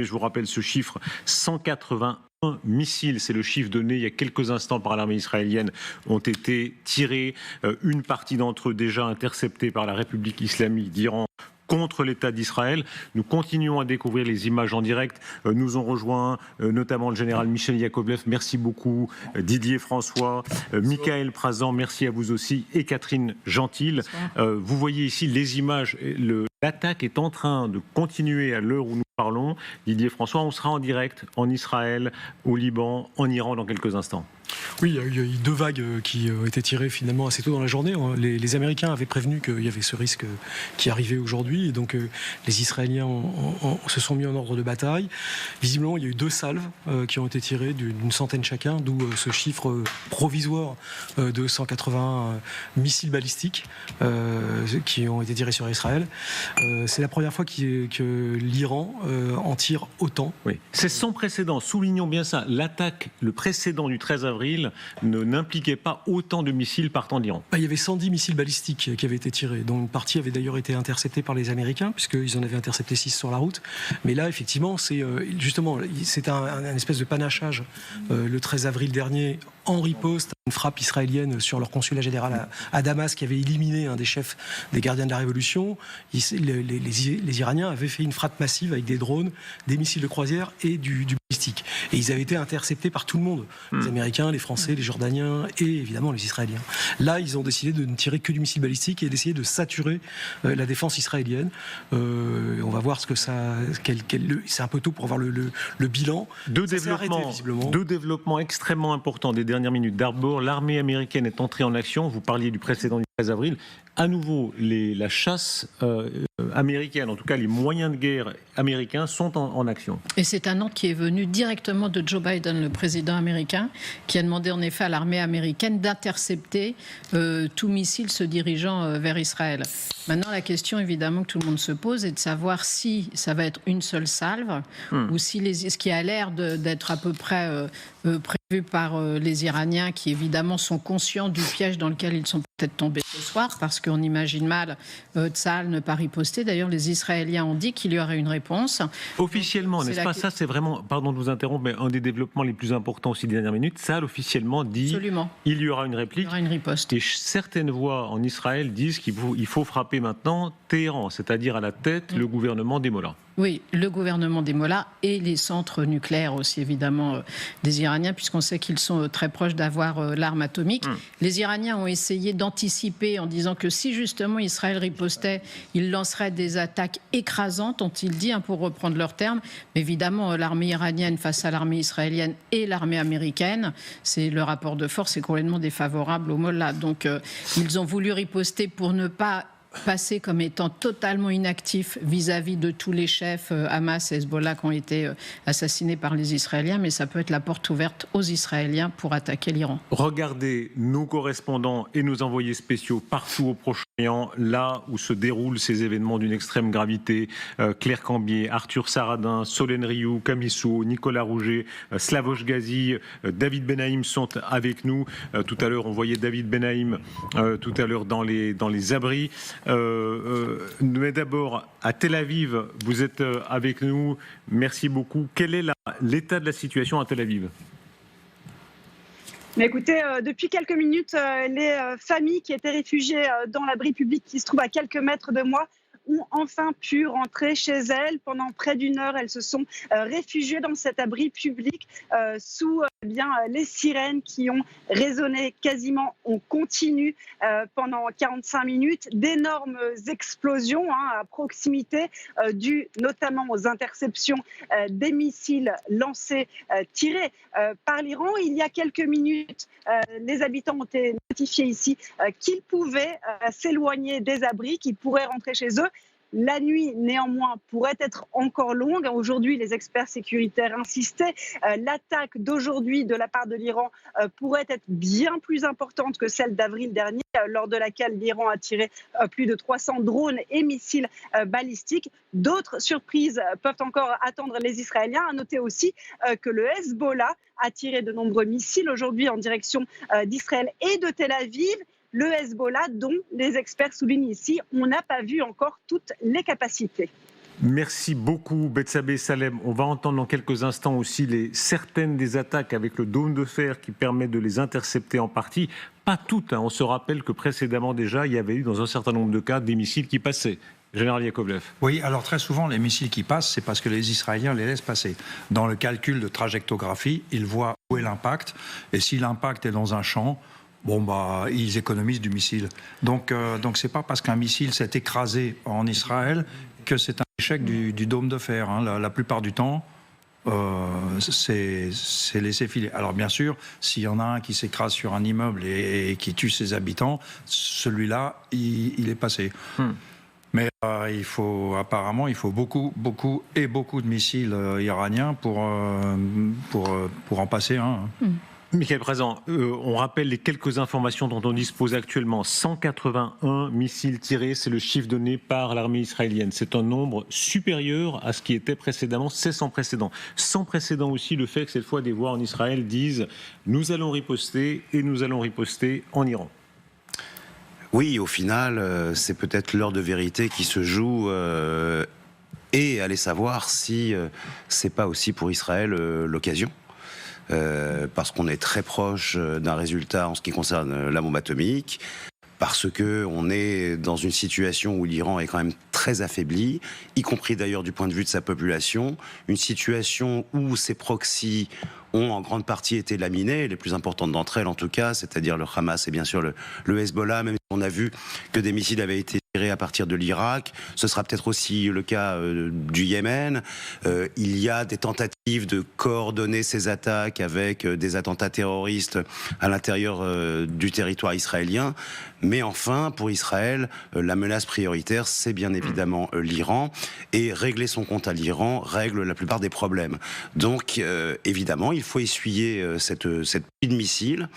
Je vous rappelle ce chiffre, 181 missiles, c'est le chiffre donné il y a quelques instants par l'armée israélienne, ont été tirés. Une partie d'entre eux déjà interceptés par la République islamique d'Iran contre l'État d'Israël. Nous continuons à découvrir les images en direct. Nous ont rejoint notamment le général Michel Yakovlev. Merci beaucoup. Didier François, Michael Prazan, merci à vous aussi. Et Catherine Gentil. Vous voyez ici les images. L'attaque est en train de continuer à l'heure où nous parlons. Didier François, on sera en direct en Israël, au Liban, en Iran dans quelques instants. Oui, il y a eu 2 vagues qui ont été tirées finalement assez tôt dans la journée. Les Américains avaient prévenu qu'il y avait ce risque qui arrivait aujourd'hui. Et donc les Israéliens se sont mis en ordre de bataille. Visiblement, il y a eu 2 salves qui ont été tirées d'une centaine chacun, d'où ce chiffre provisoire de 180 missiles balistiques qui ont été tirés sur Israël. C'est la première fois que l'Iran en tire autant. Oui. C'est sans précédent, soulignons bien ça. L'attaque, le précédent du 13 avril, n'impliquait pas autant de missiles partant d'Iran. Il y avait 110 missiles balistiques qui avaient été tirés, dont une partie avait d'ailleurs été interceptée par les Américains, puisqu'ils en avaient intercepté 6 sur la route. Mais là, effectivement, c'est un espèce de panachage le 13 avril dernier, en riposte, une frappe israélienne sur leur consulat général à Damas, qui avait éliminé un des chefs des gardiens de la Révolution. Les Iraniens avaient fait une frappe massive avec des drones, des missiles de croisière et du balistique. Et ils avaient été interceptés par tout le monde. Les Américains, les Français, les Jordaniens et évidemment les Israéliens. Là, ils ont décidé de ne tirer que du missile balistique et d'essayer de saturer la défense israélienne. On va voir ce que ça... c'est un peu tôt pour voir le bilan. Deux développements extrêmement importants des dernières minutes. D'abord, l'armée américaine est entrée en action. Vous parliez du précédent du 13 avril. À nouveau, la chasse américaine, en tout cas les moyens de guerre américains, sont en action. Et c'est un ordre qui est venu directement de Joe Biden, le président américain, qui a demandé en effet à l'armée américaine d'intercepter tout missile se dirigeant vers Israël. Maintenant, la question évidemment que tout le monde se pose est de savoir si ça va être une seule salve ou si ce qui a l'air d'être à peu près prévu par les Iraniens, qui évidemment sont conscients du piège dans lequel ils sont peut-être tombés ce soir, parce qu'on imagine mal Tsahal ne pas riposter. D'ailleurs, les Israéliens ont dit qu'il y aurait une réponse. Officiellement, n'est-ce pas ? Ça, c'est vraiment, pardon de vous interrompre, mais un des développements les plus importants aussi des dernières minutes. Tsahal officiellement dit Absolument. Il y aura une réplique. Il y aura une riposte. Et certaines voix en Israël disent qu'il faut frapper maintenant Téhéran, c'est-à-dire à la tête le gouvernement des Mollahs. Oui, le gouvernement des Mollahs et les centres nucléaires aussi, évidemment, des Iraniens, puisqu'on sait qu'ils sont très proches d'avoir l'arme atomique. Les Iraniens ont essayé d'anticiper en disant que si justement Israël ripostait, il lancerait des attaques écrasantes, ont-ils dit, pour reprendre leurs termes. Mais évidemment, l'armée iranienne face à l'armée israélienne et l'armée américaine, le rapport de force est complètement défavorable aux Mollahs. Donc, ils ont voulu riposter pour ne pas passé comme étant totalement inactif vis-à-vis de tous les chefs Hamas et Hezbollah qui ont été assassinés par les Israéliens, mais ça peut être la porte ouverte aux Israéliens pour attaquer l'Iran. Regardez nos correspondants et nos envoyés spéciaux partout au Proche-Orient, là où se déroulent ces événements d'une extrême gravité. Claire Cambier, Arthur Saradin, Solène Rioux, Camissou, Nicolas Rouget, Slavoj Gazi, David Benaïm sont avec nous. Tout à l'heure, on voyait David Benaïm tout à l'heure dans les abris. Mais d'abord, à Tel Aviv, vous êtes avec nous. Merci beaucoup. Quel est l'état de la situation à Tel Aviv ? Mais écoutez, depuis quelques minutes, les familles qui étaient réfugiées dans l'abri public qui se trouve à quelques mètres de moi ont enfin pu rentrer chez elles. Pendant près d'une heure, elles se sont réfugiées dans cet abri public sous les sirènes qui ont résonné quasiment en continu pendant 45 minutes. D'énormes explosions à proximité, dues notamment aux interceptions des missiles lancés, tirés par l'Iran. Il y a quelques minutes, les habitants ont été notifiés ici qu'ils pouvaient s'éloigner des abris, qu'ils pourraient rentrer chez eux. La nuit, néanmoins, pourrait être encore longue. Aujourd'hui, les experts sécuritaires insistaient. L'attaque d'aujourd'hui de la part de l'Iran pourrait être bien plus importante que celle d'avril dernier, lors de laquelle l'Iran a tiré plus de 300 drones et missiles balistiques. D'autres surprises peuvent encore attendre les Israéliens. À noter aussi que le Hezbollah a tiré de nombreux missiles aujourd'hui en direction d'Israël et de Tel Aviv. Le Hezbollah, dont les experts soulignent ici, on n'a pas vu encore toutes les capacités. Merci beaucoup, Betsabé Salem. On va entendre dans quelques instants aussi certaines des attaques avec le dôme de fer qui permet de les intercepter en partie. Pas toutes. On se rappelle que précédemment déjà, il y avait eu dans un certain nombre de cas des missiles qui passaient. Général Yakovlev. Oui, alors très souvent, les missiles qui passent, c'est parce que les Israéliens les laissent passer. Dans le calcul de trajectographie, ils voient où est l'impact. Et si l'impact est dans un champ, ils économisent du missile. Donc c'est pas parce qu'un missile s'est écrasé en Israël que c'est un échec du dôme de fer. La plupart du temps, c'est laissé filer. Alors bien sûr, s'il y en a un qui s'écrase sur un immeuble et qui tue ses habitants, celui-là, il est passé. Mais il faut beaucoup de missiles iraniens pour en passer un. Michael Présent, on rappelle les quelques informations dont on dispose actuellement. 181 missiles tirés, c'est le chiffre donné par l'armée israélienne. C'est un nombre supérieur à ce qui était précédemment, c'est sans précédent. Sans précédent aussi le fait que cette fois des voix en Israël disent « nous allons riposter et nous allons riposter en Iran ». Oui, au final, c'est peut-être l'heure de vérité qui se joue et allez savoir si c'est pas aussi pour Israël l'occasion. Parce qu'on est très proche d'un résultat en ce qui concerne la bombe atomique, parce qu'on est dans une situation où l'Iran est quand même très affaibli, y compris d'ailleurs du point de vue de sa population, une situation où ses proxys ont en grande partie été laminés, les plus importantes d'entre elles en tout cas, c'est-à-dire le Hamas et bien sûr le Hezbollah, même si on a vu que des missiles avaient été tirés à partir de l'Irak, ce sera peut-être aussi le cas du Yémen. Il y a des tentatives de coordonner ces attaques avec des attentats terroristes à l'intérieur du territoire israélien, mais enfin, pour Israël, la menace prioritaire, c'est bien évidemment l'Iran, et régler son compte à l'Iran règle la plupart des problèmes. Donc, évidemment, il faut essuyer cette pluie de missiles.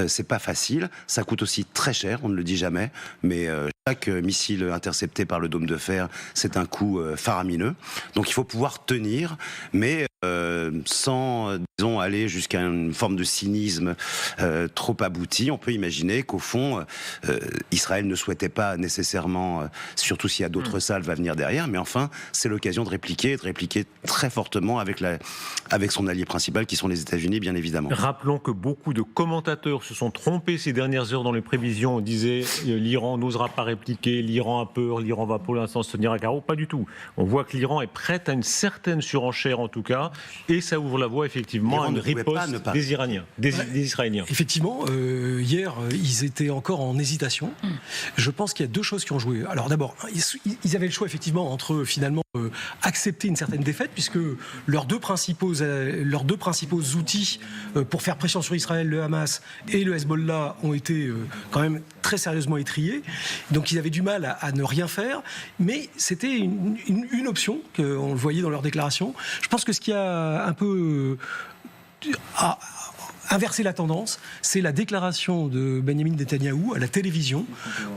C'est pas facile. Ça coûte aussi très cher, on ne le dit jamais. Mais chaque missile intercepté par le dôme de fer, c'est un coût faramineux. Donc il faut pouvoir tenir, mais sans, disons, aller jusqu'à une forme de cynisme trop abouti. On peut imaginer qu'au fond, Israël ne souhaitait pas nécessairement, surtout s'il y a d'autres salves à venir derrière, mais enfin, c'est l'occasion de répliquer très fortement avec son allié principal, qui sont les États-Unis, bien évidemment. Rappelons que beaucoup de commentateurs se sont trompés ces dernières heures dans les prévisions. On disait l'Iran n'osera pas répliquer, l'Iran a peur, l'Iran va pour l'instant se tenir à carreau. Pas du tout. On voit que l'Iran est prête à une certaine surenchère en tout cas, et ça ouvre la voie effectivement à une riposte des Iraniens, des Israéliens. Effectivement, hier, ils étaient encore en hésitation. Je pense qu'il y a deux choses qui ont joué. Alors d'abord, ils avaient le choix effectivement entre finalement accepter une certaine défaite, puisque leurs deux principaux outils pour faire pression sur Israël, le Hamas et le Hezbollah, ont été quand même très sérieusement étriés. Donc ils avaient du mal à ne rien faire, mais c'était une option, on le voyait dans leur déclaration. Je pense que ce qui a un peu inverser la tendance, c'est la déclaration de Benjamin Netanyahou à la télévision,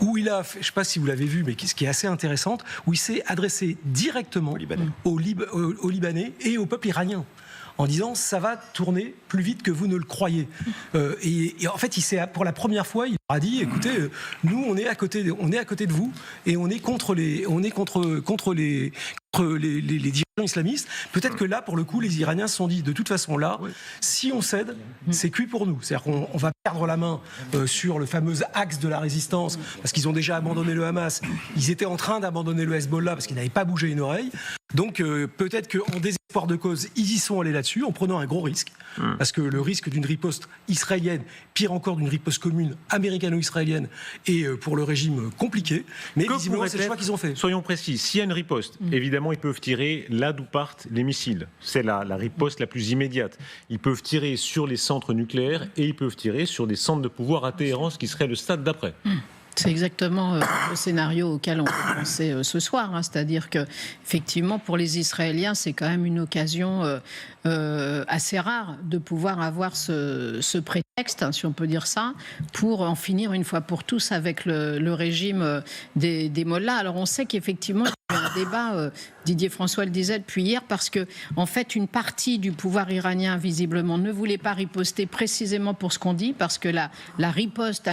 où il a fait, je ne sais pas si vous l'avez vu, mais ce qui est assez intéressante, où il s'est adressé directement aux Libanais et au peuple iranien, en disant ça va tourner plus vite que vous ne le croyez. Et en fait, pour la première fois, il a dit écoutez, nous on est à côté de vous et on est contre les dirigeants islamistes. Peut-être que là, pour le coup, les Iraniens se sont dit de toute façon là, si on cède, c'est cuit pour nous. C'est-à-dire qu'on va perdre la main sur le fameux axe de la résistance, parce qu'ils ont déjà abandonné le Hamas. Ils étaient en train d'abandonner le Hezbollah parce qu'ils n'avaient pas bougé une oreille. Donc peut-être qu'en désespoir de cause, ils y sont allés là-dessus en prenant un gros risque. Parce que le risque d'une riposte israélienne, pire encore d'une riposte commune américano-israélienne, est pour le régime compliqué. Mais visiblement, c'est le choix qu'ils ont fait. Soyons précis, s'il y a une riposte, évidemment, ils peuvent tirer là d'où partent les missiles. C'est la riposte la plus immédiate. Ils peuvent tirer sur les centres nucléaires et ils peuvent tirer sur des centres de pouvoir à Téhéran, ce qui serait le stade d'après. C'est exactement le scénario auquel on peut penser ce soir. C'est-à-dire que, effectivement, pour les Israéliens, c'est quand même une occasion assez rare de pouvoir avoir ce prétexte prétexte, si on peut dire ça, pour en finir une fois pour tous avec le régime des mollahs. Alors on sait qu'effectivement, il y a eu un débat, Didier François le disait depuis hier, parce que en fait une partie du pouvoir iranien visiblement ne voulait pas riposter précisément pour ce qu'on dit, parce que la riposte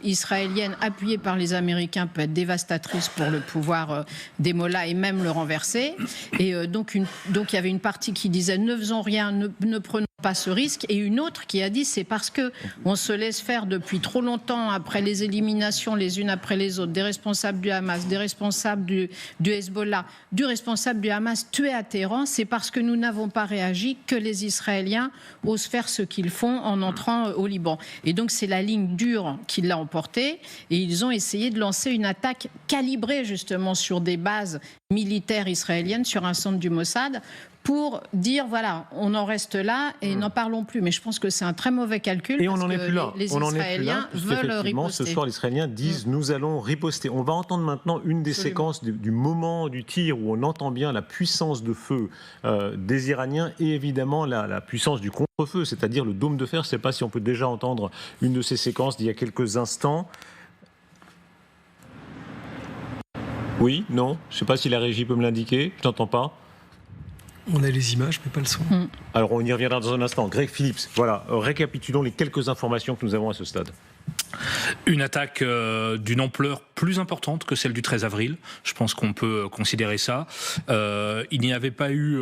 israélienne appuyée par les Américains peut être dévastatrice pour le pouvoir des mollahs et même le renverser. Et donc il y avait une partie qui disait ne faisons rien, ne prenons pas ce risque, et une autre qui a dit c'est parce que on se laisse faire depuis trop longtemps après les éliminations les unes après les autres des responsables du Hamas, des responsables du Hezbollah, du responsable du Hamas tué à Téhéran, c'est parce que nous n'avons pas réagi que les Israéliens osent faire ce qu'ils font en entrant au Liban. Et donc c'est la ligne dure qui l'a emporté, et ils ont essayé de lancer une attaque calibrée justement sur des bases militaires israéliennes, sur un centre du Mossad, pour dire, voilà, on en reste là et n'en parlons plus. Mais je pense que c'est un très mauvais calcul. Et on n'en est plus là. Les Israéliens veulent riposter. Ce soir, les Israéliens disent, nous allons riposter. On va entendre maintenant une des séquences du moment du tir où on entend bien la puissance de feu des Iraniens et évidemment la puissance du contre-feu, c'est-à-dire le dôme de fer. Je ne sais pas si on peut déjà entendre une de ces séquences d'il y a quelques instants. Oui, non, je ne sais pas si la régie peut me l'indiquer, je n'entends pas. On a les images, mais pas le son. Alors on y reviendra dans un instant. Greg Phillips, voilà, récapitulons les quelques informations que nous avons à ce stade. Une attaque d'une ampleur plus importante que celle du 13 avril. Je pense qu'on peut considérer ça. Il n'y avait pas eu...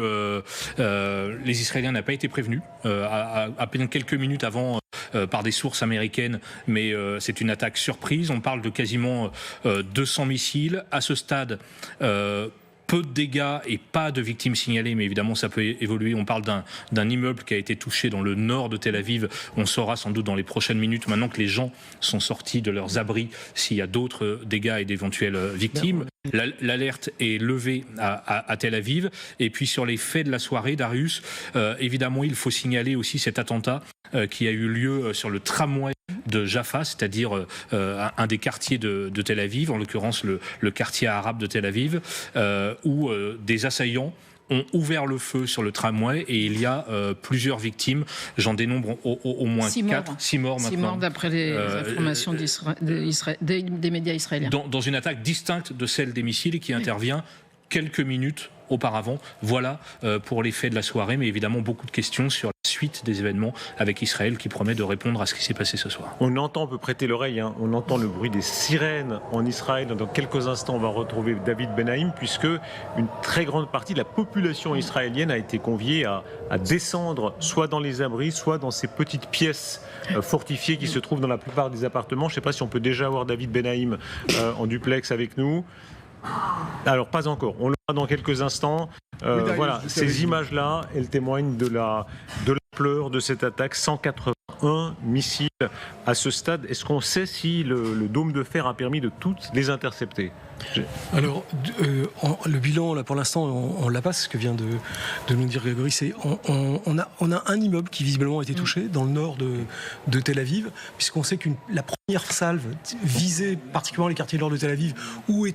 les Israéliens n'avaient pas été prévenus à peine quelques minutes avant par des sources américaines, mais c'est une attaque surprise. On parle de quasiment 200 missiles. À ce stade... peu de dégâts et pas de victimes signalées, mais évidemment ça peut évoluer. On parle d'un immeuble qui a été touché dans le nord de Tel Aviv. On saura sans doute dans les prochaines minutes, maintenant que les gens sont sortis de leurs abris, s'il y a d'autres dégâts et d'éventuelles victimes. L'alerte est levée à Tel Aviv. Et puis sur les faits de la soirée, Darius, évidemment il faut signaler aussi cet attentat qui a eu lieu sur le tramway de Jaffa, c'est-à-dire un des quartiers de Tel Aviv, en l'occurrence le quartier arabe de Tel Aviv, où des assaillants ont ouvert le feu sur le tramway et il y a plusieurs victimes. J'en dénombre au moins 6 morts maintenant. 6 morts d'après les informations des médias israéliens. Dans une attaque distincte de celle des missiles qui intervient quelques minutes auparavant. Voilà pour les faits de la soirée, mais évidemment beaucoup de questions sur la suite des événements avec Israël qui promet de répondre à ce qui s'est passé ce soir. On peut prêter l'oreille, hein. On entend le bruit des sirènes en Israël. Dans quelques instants, on va retrouver David Benaïm, puisque une très grande partie de la population israélienne a été conviée à descendre soit dans les abris, soit dans ces petites pièces fortifiées qui se trouvent dans la plupart des appartements. Je ne sais pas si on peut déjà avoir David Benaïm en duplex avec nous. Alors pas encore, on le verra dans quelques instants. Voilà, ces images-là, elles témoignent de l'ampleur de cette attaque. 181 missiles à ce stade. Est-ce qu'on sait si le dôme de fer a permis de toutes les intercepter ? Alors, le bilan, là, pour l'instant, on l'a pas, ce que vient de nous dire Grégory, c'est on a un immeuble qui visiblement a été touché dans le nord de Tel Aviv, puisqu'on sait que la première salve visait particulièrement les quartiers nord de Tel Aviv, où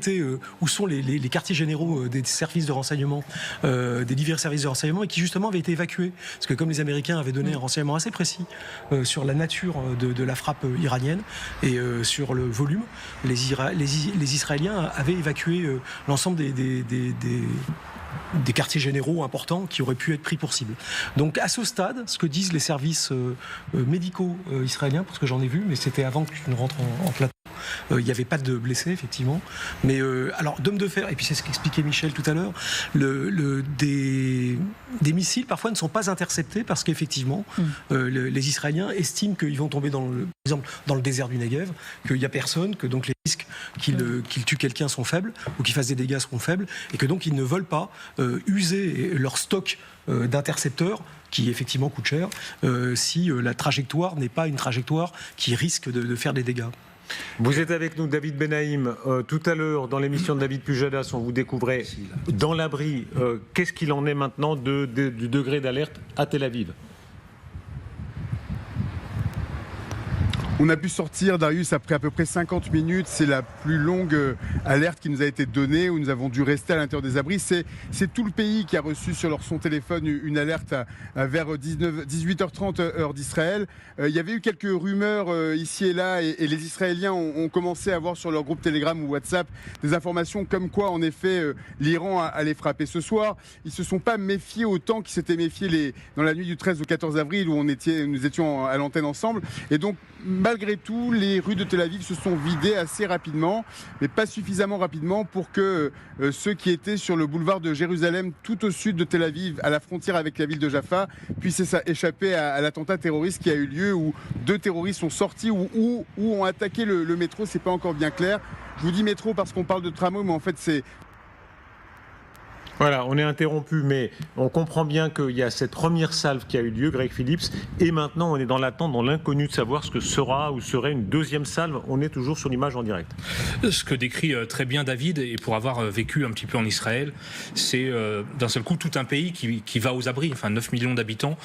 sont les quartiers généraux des services de renseignement, des divers services de renseignement, et qui justement avaient été évacués. Parce que comme les Américains avaient donné un renseignement assez précis sur la nature de la frappe iranienne et sur le volume, les Israéliens avaient évacué l'ensemble des quartiers généraux importants qui auraient pu être pris pour cible. Donc à ce stade, ce que disent les services médicaux israéliens, parce que j'en ai vu, mais c'était avant que je ne rentre en plateau, il n'y avait pas de blessés, effectivement. Mais alors, dôme de fer, et puis c'est ce qu'expliquait Michel tout à l'heure, des missiles parfois ne sont pas interceptés parce qu'effectivement, les Israéliens estiment qu'ils vont tomber par exemple, dans le désert du Negev, qu'il n'y a personne, que donc les risques qu'ils tuent quelqu'un sont faibles, ou qu'ils fassent des dégâts seront faibles, et que donc ils ne veulent pas user leur stock d'intercepteurs qui effectivement coûte cher si la trajectoire n'est pas une trajectoire qui risque de faire des dégâts. Vous êtes avec nous, David Benaïm. Tout à l'heure, dans l'émission de David Pujadas, on vous découvrait dans l'abri. Qu'est-ce qu'il en est maintenant du degré d'alerte à Tel Aviv ? On a pu sortir, Darius, après à peu près 50 minutes. C'est la plus longue alerte qui nous a été donnée, où nous avons dû rester à l'intérieur des abris. C'est tout le pays qui a reçu sur son téléphone une alerte vers 18h30 heure d'Israël. Il y avait eu quelques rumeurs ici et là, et les Israéliens ont commencé à voir sur leur groupe Telegram ou WhatsApp des informations comme quoi, en effet, l'Iran allait frapper ce soir. Ils ne se sont pas méfiés autant qu'ils s'étaient méfiés dans la nuit du 13 au 14 avril, où nous étions à l'antenne ensemble. Et donc, malgré tout, les rues de Tel Aviv se sont vidées assez rapidement, mais pas suffisamment rapidement pour que ceux qui étaient sur le boulevard de Jérusalem, tout au sud de Tel Aviv, à la frontière avec la ville de Jaffa, puissent échapper à l'attentat terroriste qui a eu lieu, où 2 terroristes sont sortis ou ont attaqué le métro. C'est pas encore bien clair. Je vous dis métro parce qu'on parle de tramway, mais en fait c'est... Voilà, on est interrompu, mais on comprend bien qu'il y a cette première salve qui a eu lieu, Greg Phillips, et maintenant on est dans l'attente, dans l'inconnu de savoir ce que sera ou serait une deuxième salve. On est toujours sur l'image en direct. Ce que décrit très bien David, et pour avoir vécu un petit peu en Israël, c'est d'un seul coup tout un pays qui va aux abris, enfin 9 millions d'habitants,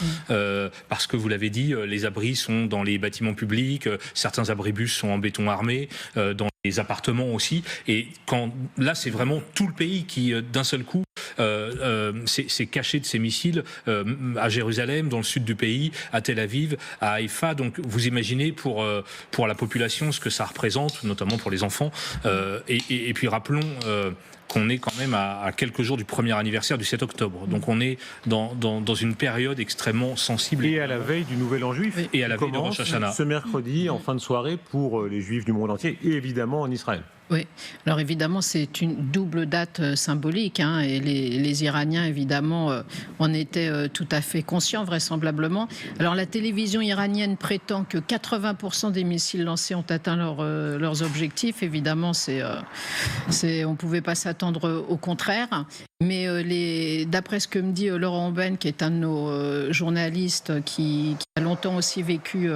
parce que vous l'avez dit, les abris sont dans les bâtiments publics, certains abribus sont en béton armé, dans les appartements aussi, et là c'est vraiment tout le pays qui d'un seul coup s'est caché de ces missiles à Jérusalem, dans le sud du pays, à Tel Aviv, à Haïfa. Donc vous imaginez pour la population ce que ça représente, notamment pour les enfants. Et puis rappelons qu'on est quand même à quelques jours du premier anniversaire du 7 octobre. Donc on est dans une période extrêmement sensible. Et à la veille du Nouvel An juif. Et à la veille de Rosh Hashanah. Ce mercredi, en fin de soirée, pour les Juifs du monde entier, et évidemment en Israël. Oui, alors évidemment c'est une double date symbolique, hein, et les Iraniens évidemment en étaient tout à fait conscients vraisemblablement. Alors la télévision iranienne prétend que 80% des missiles lancés ont atteint leurs objectifs. Évidemment on ne pouvait pas s'attendre au contraire. Mais d'après ce que me dit Laurent Ben, qui est un de nos journalistes qui a longtemps aussi vécu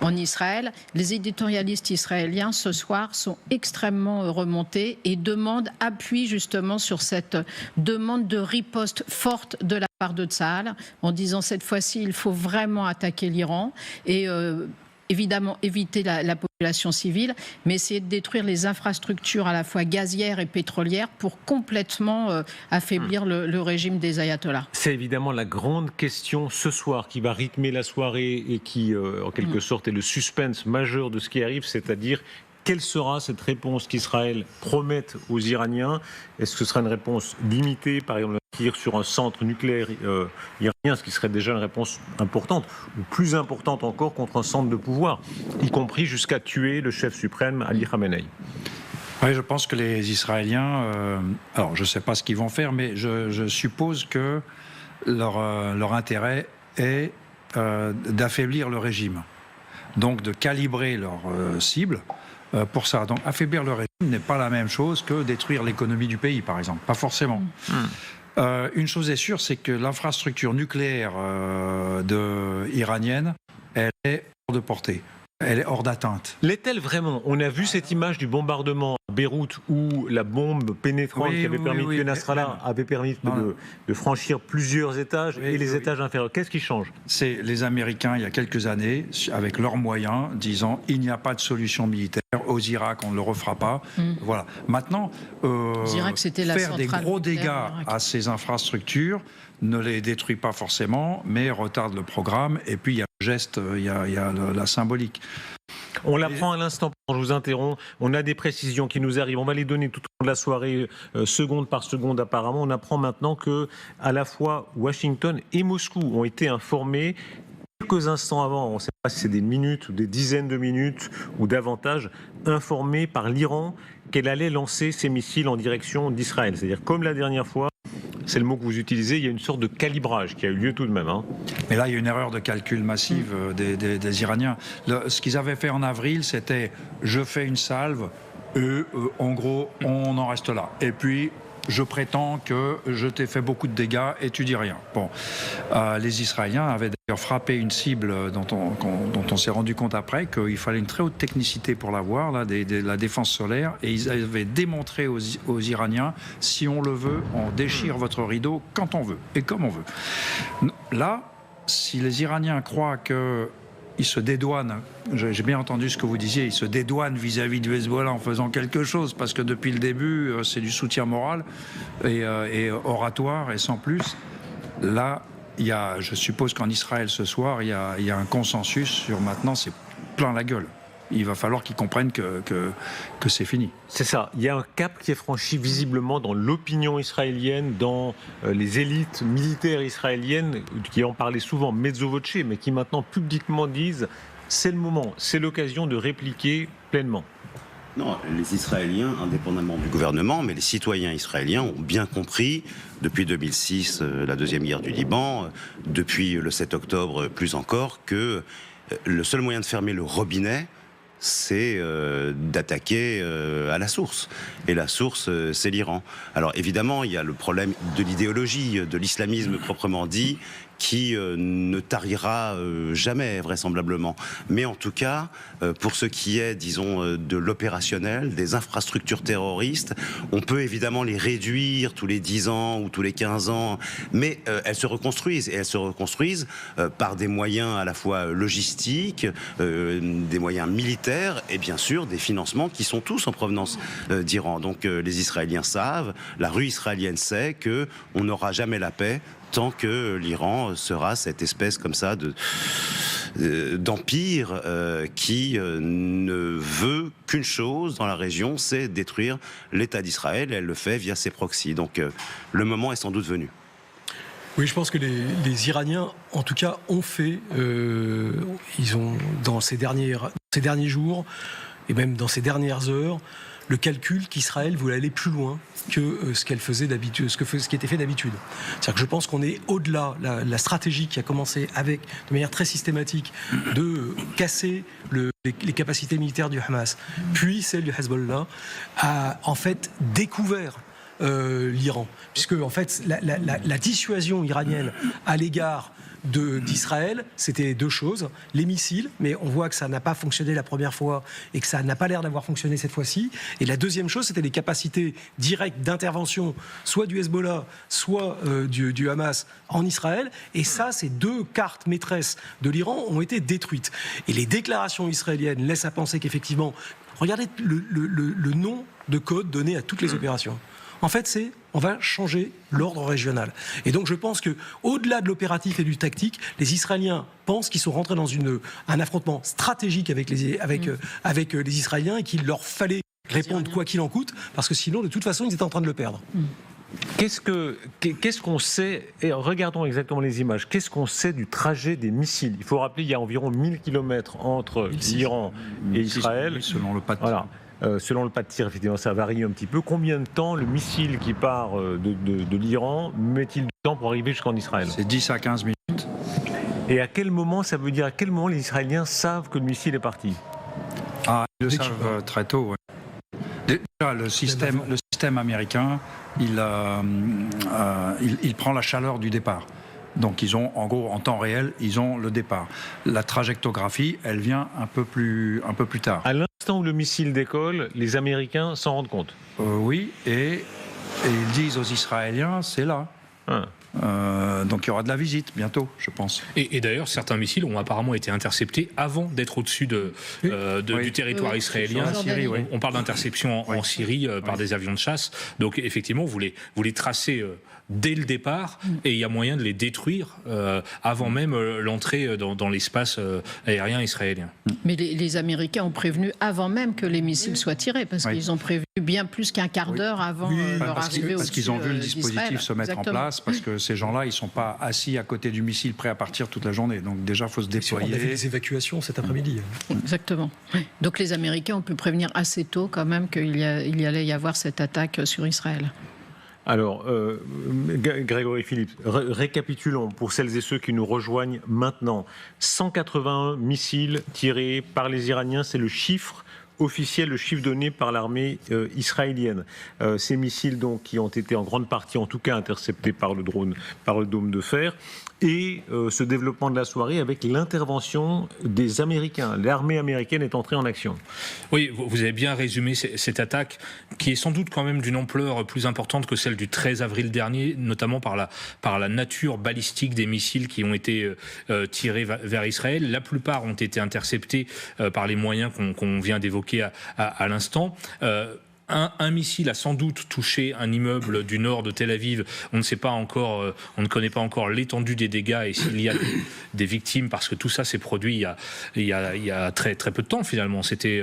en Israël, les éditorialistes israéliens ce soir sont extrêmement remontés et demandent appui justement sur cette demande de riposte forte de la part de Tsahal, en disant cette fois-ci il faut vraiment attaquer l'Iran et évidemment éviter la population civile, mais essayer de détruire les infrastructures à la fois gazières et pétrolières pour complètement affaiblir le régime des ayatollahs. C'est évidemment la grande question ce soir qui va rythmer la soirée et qui, en quelque sorte, est le suspense majeur de ce qui arrive, c'est-à-dire quelle sera cette réponse qu'Israël promet aux Iraniens? Est-ce que ce sera une réponse limitée, par exemple, un tir sur un centre nucléaire iranien, ce qui serait déjà une réponse importante, ou plus importante encore contre un centre de pouvoir, y compris jusqu'à tuer le chef suprême Ali Khamenei? Oui, je pense que les Israéliens, alors je ne sais pas ce qu'ils vont faire, mais je suppose que leur intérêt est d'affaiblir le régime, donc de calibrer leur cible. Pour ça. Donc affaiblir le régime n'est pas la même chose que détruire l'économie du pays, par exemple. Pas forcément. Une chose est sûre, c'est que l'infrastructure nucléaire iranienne, elle est hors de portée. Elle est hors d'atteinte. L'est-elle vraiment? On a vu cette image du bombardement à Beyrouth où la bombe pénétrante qui avait permis de tuer Nasrallah avait permis de franchir plusieurs étages et les étages inférieurs. Qu'est-ce qui change? C'est les Américains, il y a quelques années, avec leurs moyens, disant il n'y a pas de solution militaire. Aux Irak, on ne le refera pas. Voilà. Maintenant, faire des gros dégâts à ces infrastructures ne les détruit pas forcément, mais retarde le programme. Et puis, il y a le geste, il y a la symbolique. On l'apprend à l'instant, je vous interromps. On a des précisions qui nous arrivent. On va les donner tout au long de la soirée, seconde par seconde apparemment. On apprend maintenant que à la fois Washington et Moscou ont été informés quelques instants avant, on ne sait pas si c'est des minutes ou des dizaines de minutes ou davantage, informés par l'Iran qu'elle allait lancer ses missiles en direction d'Israël. C'est-à-dire, comme la dernière fois, c'est le mot que vous utilisez, il y a une sorte de calibrage qui a eu lieu tout de même. Mais là, il y a une erreur de calcul massive des Iraniens. Ce qu'ils avaient fait en avril, c'était « je fais une salve et en gros, on en reste là ». Et puis, je prétends que je t'ai fait beaucoup de dégâts et tu dis rien. Bon, les Israéliens avaient d'ailleurs frappé une cible dont on s'est rendu compte après qu'il fallait une très haute technicité pour l'avoir, là, la défense solaire, et ils avaient démontré aux Iraniens, si on le veut, on déchire votre rideau quand on veut et comme on veut. Là, si les Iraniens croient que il se dédouane. J'ai bien entendu ce que vous disiez. Il se dédouane vis-à-vis du Hezbollah en faisant quelque chose, parce que depuis le début, c'est du soutien moral et oratoire et sans plus. Là, je suppose qu'en Israël ce soir, il y a un consensus sur maintenant, c'est plein la gueule. Il va falloir qu'ils comprennent que c'est fini. C'est ça. Il y a un cap qui est franchi visiblement dans l'opinion israélienne, dans les élites militaires israéliennes, qui en parlaient souvent mezzo voce, mais qui maintenant publiquement disent c'est le moment, c'est l'occasion de répliquer pleinement. Non, les Israéliens, indépendamment du gouvernement, mais les citoyens israéliens ont bien compris, depuis 2006, la deuxième guerre du Liban, depuis le 7 octobre plus encore, que le seul moyen de fermer le robinet, c'est d'attaquer à la source. Et la source, c'est l'Iran. Alors évidemment, il y a le problème de l'idéologie, de l'islamisme proprement dit, qui ne tarira jamais, vraisemblablement. Mais en tout cas, pour ce qui est, disons, de l'opérationnel, des infrastructures terroristes, on peut évidemment les réduire tous les 10 ans ou tous les 15 ans, mais elles se reconstruisent, et elles se reconstruisent par des moyens à la fois logistiques, des moyens militaires, et bien sûr des financements qui sont tous en provenance d'Iran. Donc les Israéliens savent, la rue israélienne sait qu'on n'aura jamais la paix tant que l'Iran sera cette espèce comme ça d'empire qui ne veut qu'une chose dans la région, c'est détruire l'État d'Israël, et elle le fait via ses proxys. Donc le moment est sans doute venu. Oui, je pense que les Iraniens, en tout cas, ont fait, ils ont, dans ces derniers jours, et même dans ces dernières heures, le calcul qu'Israël voulait aller plus loin que ce qu'elle faisait d'habitude, ce qui était fait d'habitude. C'est-à-dire que je pense qu'on est au-delà. La stratégie qui a commencé de manière très systématique, de casser les capacités militaires du Hamas, puis celle du Hezbollah, a en fait découvert l'Iran, puisque en fait la dissuasion iranienne à l'égard d'Israël, c'était deux choses, les missiles, mais on voit que ça n'a pas fonctionné la première fois et que ça n'a pas l'air d'avoir fonctionné cette fois-ci, et la deuxième chose, c'était les capacités directes d'intervention, soit du Hezbollah, soit du Hamas en Israël, et ça, ces deux cartes maîtresses de l'Iran ont été détruites. Et les déclarations israéliennes laissent à penser qu'effectivement, regardez le nom de code donné à toutes les opérations. En fait, on va changer l'ordre régional. Et donc je pense qu'au-delà de l'opératif et du tactique, les Israéliens pensent qu'ils sont rentrés dans un affrontement stratégique avec les Israéliens, et qu'il leur fallait répondre quoi qu'il en coûte, parce que sinon, de toute façon, ils étaient en train de le perdre. Qu'est-ce qu'on sait, et regardons exactement les images, qu'est-ce qu'on sait du trajet des missiles? Il faut rappeler, il y a environ 1000 km entre l'Iran et Israël. Selon le pas de voilà. Selon le pas de tir, effectivement, ça varie un petit peu. Combien de temps le missile qui part de l'Iran met-il du temps pour arriver jusqu'en Israël? C'est 10 à 15 minutes. Et à quel moment, ça veut dire à quel moment les Israéliens savent que le missile est parti? Ah, ils le savent très tôt. Ouais. Déjà, le système américain, il prend la chaleur du départ. Donc ils ont, en gros, en temps réel, ils ont le départ. La trajectographie, elle vient un peu plus tard. À l'instant où le missile décolle, les Américains s'en rendent compte? Oui, et ils disent aux Israéliens, c'est là. Donc il y aura de la visite bientôt, je pense. Et d'ailleurs, certains missiles ont apparemment été interceptés avant d'être au-dessus du territoire israélien. Syrie, oui. On parle d'interception en Syrie par des avions de chasse. Donc effectivement, vous les tracez dès le départ, et il y a moyen de les détruire avant même l'entrée dans l'espace aérien israélien. Mais les Américains ont prévenu avant même que les missiles soient tirés, parce qu'ils ont prévu bien plus qu'un quart d'heure avant leur arrivée au-dessus. Parce qu'ils ont vu le dispositif se mettre en place, parce que ces gens-là, ils ne sont pas assis à côté du missile prêt à partir toute la journée. Donc déjà, il faut se déployer. On a fait des évacuations cet après-midi. Exactement. Donc les Américains ont pu prévenir assez tôt quand même qu'il allait y avoir cette attaque sur Israël. Alors, Grégory Philippe, récapitulons pour celles et ceux qui nous rejoignent maintenant. 181 missiles tirés par les Iraniens, c'est le chiffre officiel, le chiffre donné par l'armée israélienne. Ces missiles donc qui ont été en grande partie, en tout cas, interceptés par le drone, par le dôme de fer. Et ce développement de la soirée avec l'intervention des Américains. L'armée américaine est entrée en action. Oui, vous avez bien résumé cette attaque qui est sans doute quand même d'une ampleur plus importante que celle du 13 avril dernier, notamment par la nature balistique des missiles qui ont été tirés vers Israël. La plupart ont été interceptés par les moyens qu'on vient d'évoquer à l'instant. Un missile a sans doute touché un immeuble du nord de Tel Aviv. On ne sait pas encore, on ne connaît pas encore l'étendue des dégâts et s'il y a des victimes, parce que tout ça s'est produit il y a très très peu de temps finalement. C'était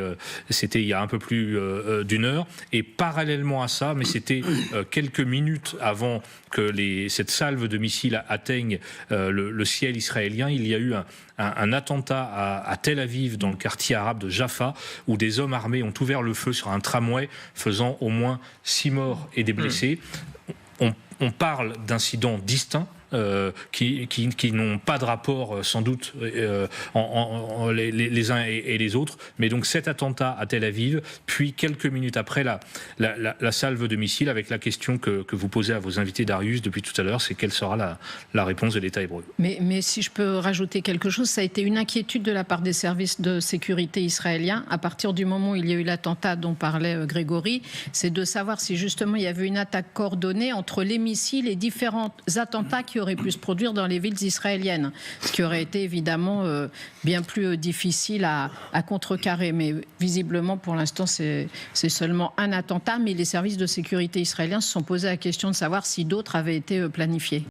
il y a un peu plus d'une heure. Et parallèlement à ça, mais c'était quelques minutes avant que cette salve de missiles atteigne le ciel israélien, il y a eu un attentat à Tel Aviv, dans le quartier arabe de Jaffa, où des hommes armés ont ouvert le feu sur un tramway, faisant au moins 6 morts et des blessés. On parle d'incidents distincts. Qui n'ont pas de rapport sans doute les uns et les autres, mais donc cet attentat à Tel Aviv, puis quelques minutes après la salve de missiles, avec la question que vous posez à vos invités, Darius, depuis tout à l'heure, c'est quelle sera la réponse de l'État hébreu. Mais si je peux rajouter quelque chose, ça a été une inquiétude de la part des services de sécurité israéliens à partir du moment où il y a eu l'attentat dont parlait Grégory, c'est de savoir si justement il y avait une attaque coordonnée entre les missiles et différents attentats qui auraient pu se produire dans les villes israéliennes, ce qui aurait été évidemment bien plus difficile à contrecarrer. Mais visiblement, pour l'instant, c'est seulement un attentat, mais les services de sécurité israéliens se sont posés la question de savoir si d'autres avaient été planifiés.